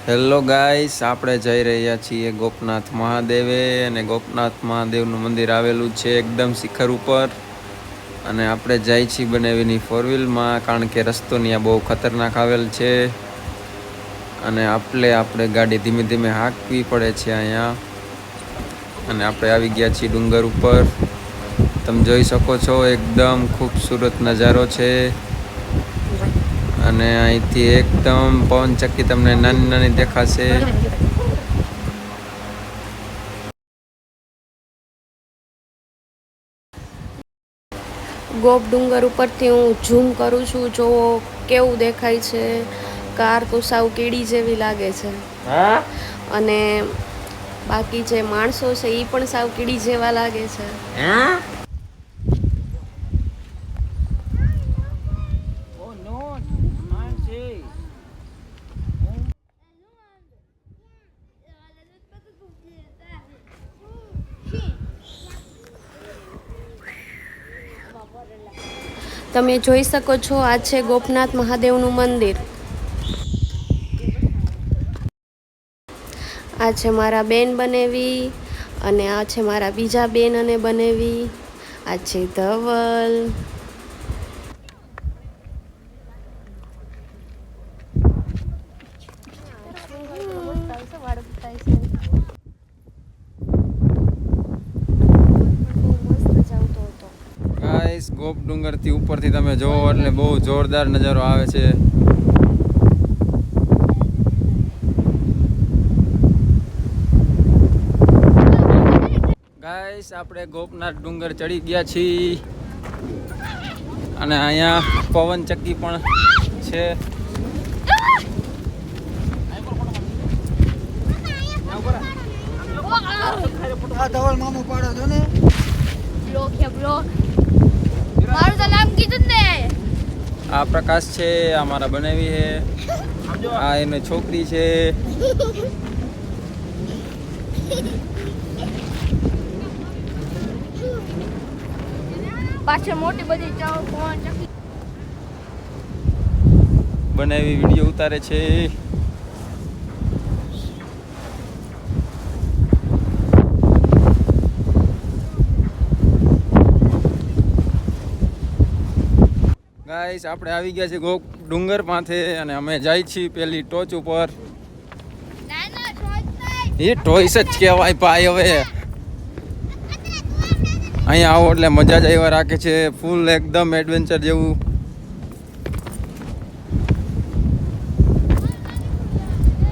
Hello guys, આપણે જઈ રહ્યા છીએ ગોપનાથ મહાદેવે અને ગોપનાથ મહાદેવનું મંદિર આવેલું છે એકદમ શિખર ઉપર. અને આપણે જાય છીએ બનાવીની ફોર વ્હીલમાં, કારણ કે રસ્તો ત્યાં બહુ ખતરનાક આવેલ છે અને આપણે ગાડી ધીમે ધીમે હાંકવી પડે છે અહીંયા. અને આપણે આવી ગયા છીએ ડુંગર ઉપર. તમે જોઈ શકો છો એકદમ ખૂબસૂરત નજારો છે. અને અહીંથી એકદમ પવનચક્કી તમને નાની નાની દેખાશે. ગોપ ડુંગર ઉપરથી હું ઝૂમ કરું છું, જોવો કેવું દેખાય છે. કાર તો સાવ કીડી જેવી લાગે છે અને બાકી જે માણસો છે એ પણ સાવ કીડી જેવા લાગે છે. તમે જોઈ શકો છો, આ છે ગોપનાથ મહાદેવનું મંદિર. આ છે મારા બેન બનેવી અને આ છે મારા બીજા બેન અને બનેવી. આ છે ધવલ. ગાઈસ, ગોપ ડુંગરથી ઉપરથી તમે જોવો એટલે બહુ જોરદાર નજારો આવે છે. ગાઈસ, આપણે ગોપનાથ ડુંગર ચડી ગયા છીએ અને અહીંયા પવનચક્કી પણ છે. ધવલ મામો પાડો છો ને મારું તો નામ કીધું ને. આ પ્રકાશ છે, આ મારા બનાવી છે, આ એની છોકરી છે. પાછળ મોટી બધી બનાવી વિડીયો ઉતારે છે. ગાઈસ, આપણે આવી ગયા છીએ ગોપ ડુંગર માથે અને અમે જાય છીએ પેલી ટોચ ઉપર. એ ટોઈસ જ કહેવાય ભાઈ. હવે અહીંયા આવો એટલે મજા જ આવ્યા રાખે છે. ફૂલ એકદમ એડવેન્ચર જેવું.